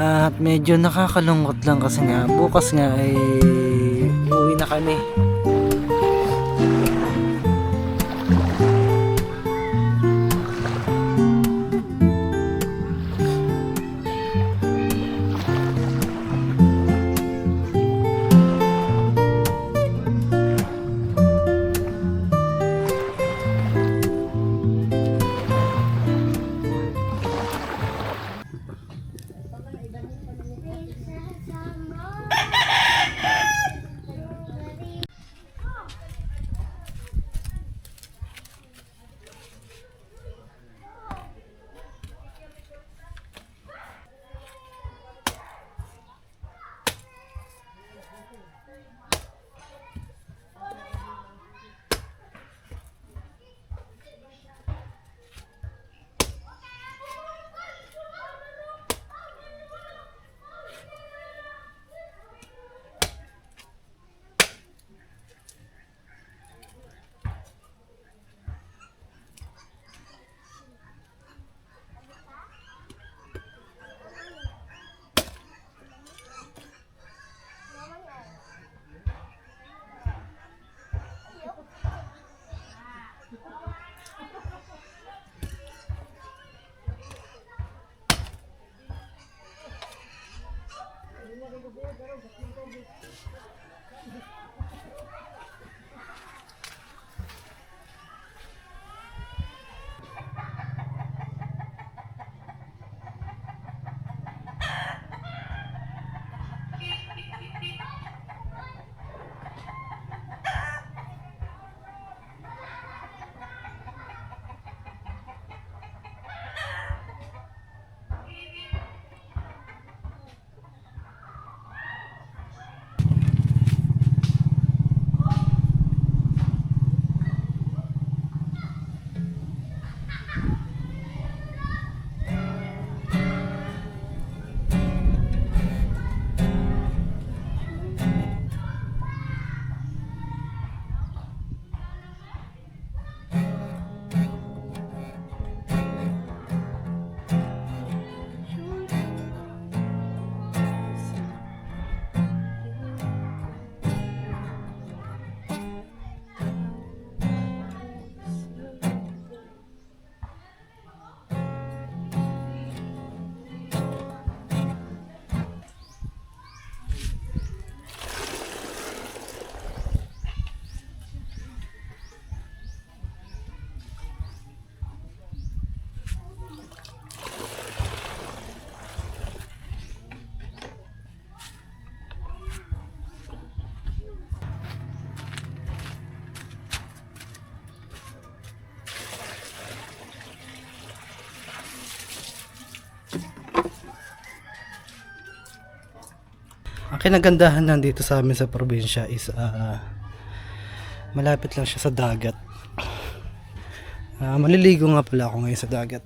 At medyo nakakalungkot lang kasi nga bukas nga ay uwi na kami. Ang kinagandahan lang dito sa amin sa probinsya is malapit lang siya sa dagat. Maliligo nga pala ako ngayon sa dagat.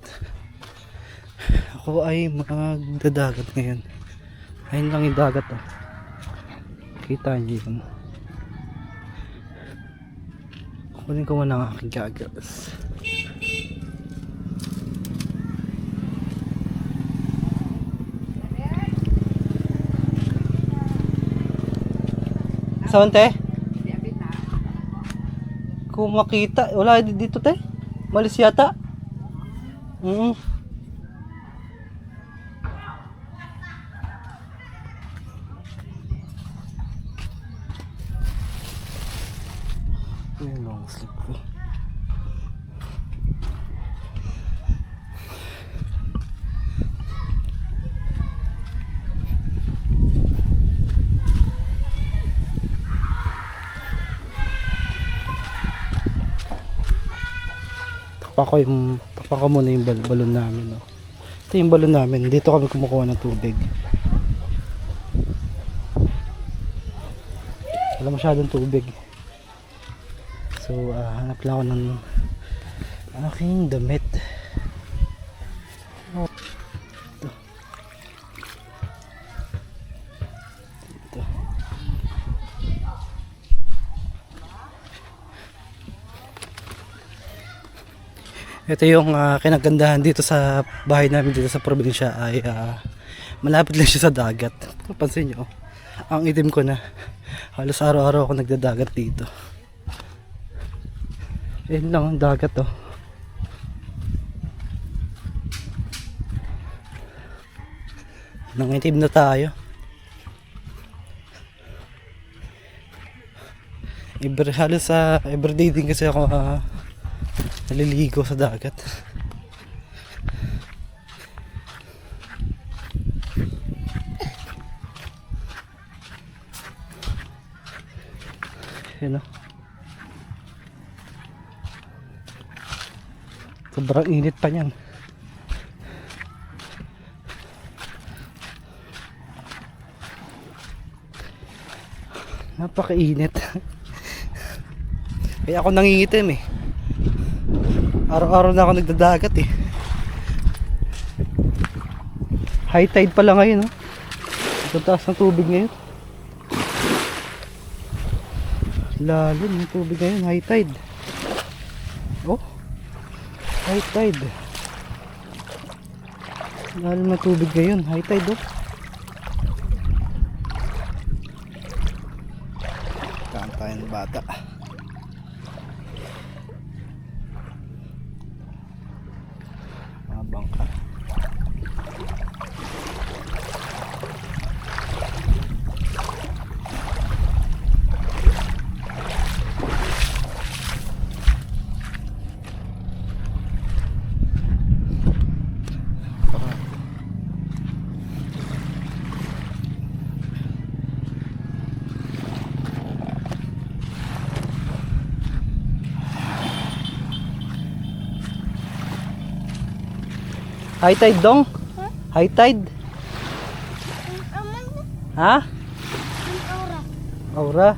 Ako ay magdadagat ngayon. Ayun lang yung dagat, oh. Kita niyo yun. Kunin ko muna ang aking gagas. Saan, te? Kung makita, wala dito, te. Malis yata. Yung long sleep ko. Takpan ko muna yung balon namin, no? Ito yung balon namin, dito kami kumukuha ng tubig. Wala masyadong tubig, so hanap lang ako ng aking damit. Ito yung kinagandahan dito sa bahay namin dito sa probinsya ay Malapit lang siya sa dagat. Pansin nyo, ang itim ko na. Halos araw-araw ako nagdadagat dito. Ayun lang ang dagat oh. Nangitim na tayo. Halos sa everyday din kasi ako naliligo sa dagat. Yun oh. Sobrang init pa niyan. Napakainit. Kaya ako nangingitim eh. Araw-araw na ako nagdadagat eh. High tide pala ngayon oh. Ang taas ng tubig ngayon. Lalim ng tubig ngayon, high tide. Oh, high tide. Lalim ng tubig ngayon, high tide oh. Kaan tayo ng bata. Mga bangka. High tide dong? Huh? High tide? Ha? Aura. Aura?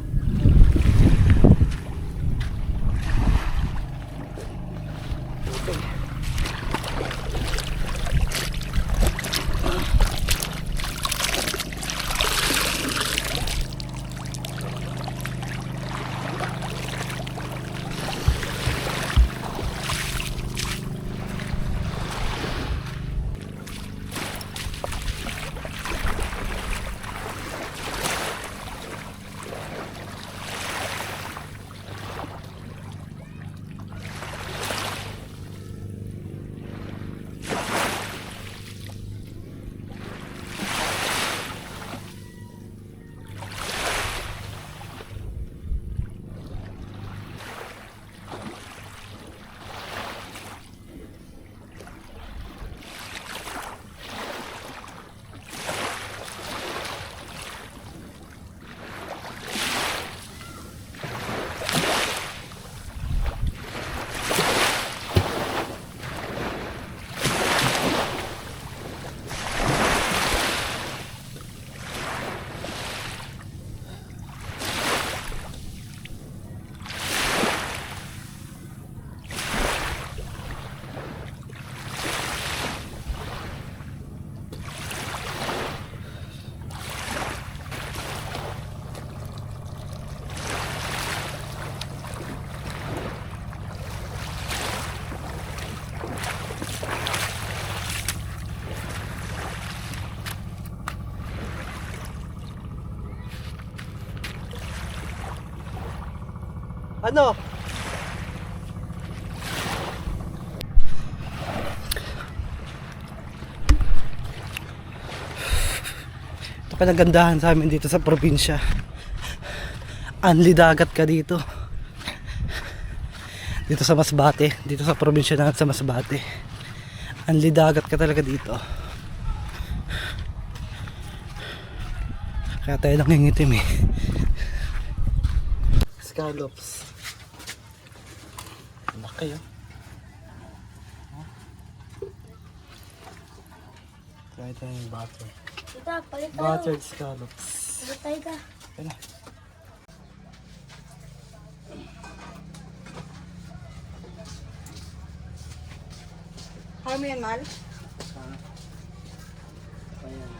Ano? Ito kanagandahan sa amin dito sa probinsya. Anli dagat ka dito. Dito sa Masbate, dito sa probinsya natin sa Masbate. Anli dagat ka talaga dito. Kaya tayo nangingitim eh. Scallops. Laki oh. Try tayo yung butter. Ito, palit tayo. Buttered scallops. Palit tayo ka. Kaya na. Kaya mo yan, Mal? Ayan.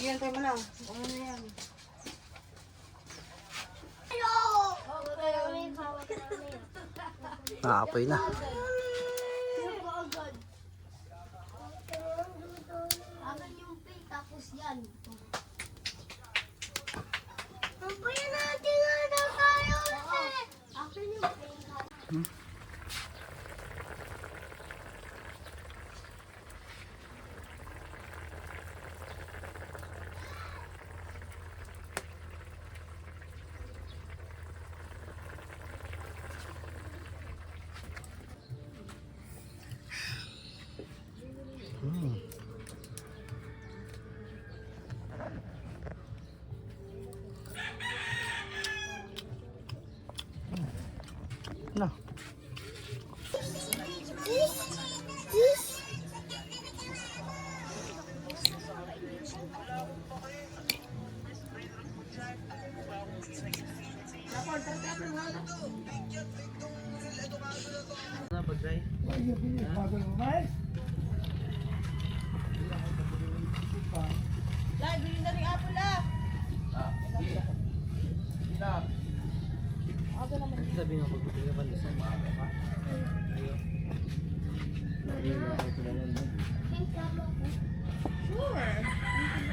Yan, tayo mo lang. Ano na yan? Naapoy na. Akin yung pink, tapos yan. Ang kaya natin nga daw tayo eh. Akin yung pink. Na. Lai, bilhin na rin apple ah. Sabi nga pag-ibig ka pala sa mga ka. Sure.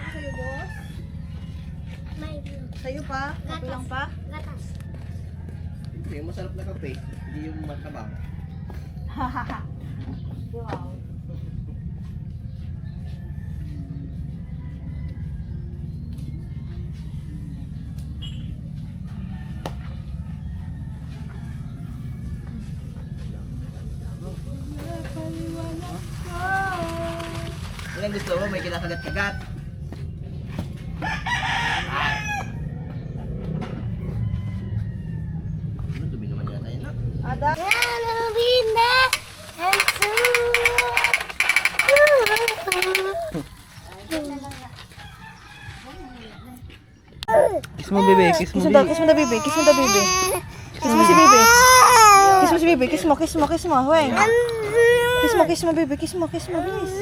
Sa'yo, boss? May Sa'yo pa? Kape lang pa? gatas. Yung masarap na kape, hindi yung matabang. Wow. Yan ang gusto mo, may kinakagat-kagat. Ano, dumi naman yata yun na. Ada? Halloween and Kiss mo, bebe. Kiss mo, Kiss mo daw, bebe. kiss mo daw, baby. Kiss mo daw, baby. Kiss mo si baby. Kiss mo si baby. Kiss mo, kiss mo, kiss mo. Weng. Kiss mo, kiss mo, baby. Kiss mo, kiss mo, please.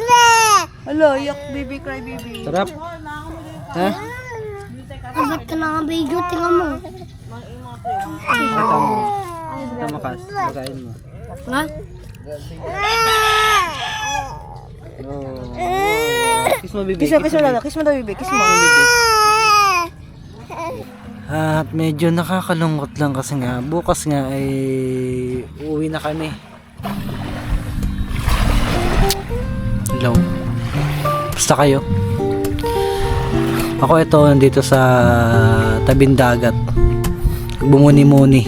Hello, yak, baby, cry, baby. Sarap. Ha? Abat ka na nga video, tingnan mo. Ito mo. Ito mo, Kas. Pagkain mo. Nga? Oh. Kiss mo, bebe. Kiss mo, kiss mo daw. Kiss mo daw, baby. Kiss mo. At medyo nakakalungkot lang kasi nga bukas nga ay uuwi na kami. Hello. Basta kayo. Ako ito nandito sa tabing dagat. Bumuni-muni.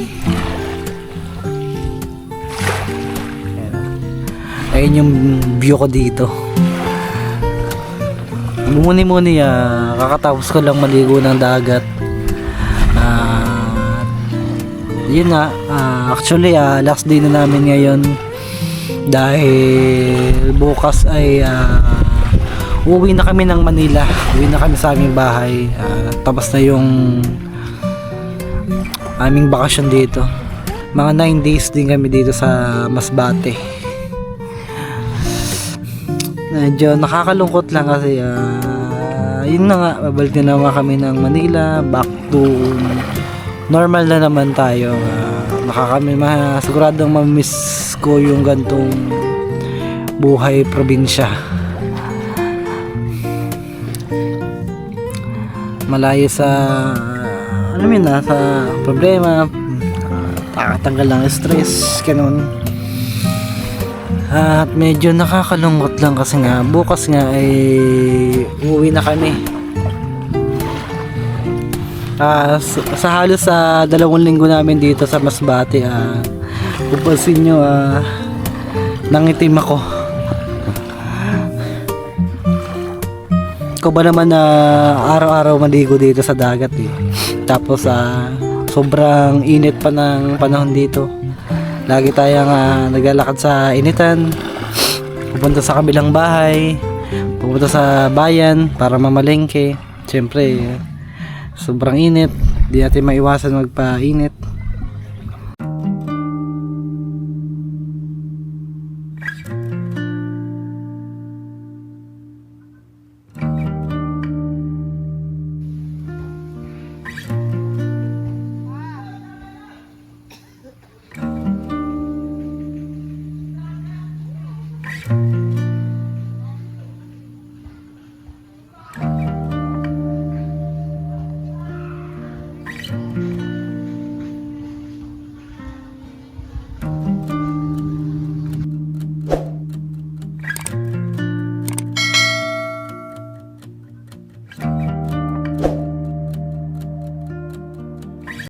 Ayun yung view ko dito. Bumuni-muni kakatapos ko lang maligo ng dagat. Yun nga, actually last day na namin ngayon dahil bukas ay uwi na kami ng Manila, uwi na kami sa aming bahay, tapos na yung aming bakasyon dito, mga 9 days din kami dito sa Masbate. Medyo nakakalungkot lang kasi yun na nga, babalik na naman kami ng Manila, back to normal na naman tayo. Siguradong mamiss ko yung gantong buhay probinsya. Malayo sa alam mo na, sa problema, nakakatanggal ng stress, ganun. At medyo nakakalungkot lang kasi nga bukas nga ay uuwi na kami. Sa halos sa 2 linggo namin dito sa Masbate, pupansin nyo, nangitim ako. Ko ba naman araw-araw maligo dito sa dagat eh. Tapos sobrang init pa ng panahon dito. Lagi tayong naglalakad sa initan, pupunta sa kabilang bahay, pupunta sa bayan para mamalengke. Siyempre sobrang init, di natin maiwasan magpa-init. Bebe.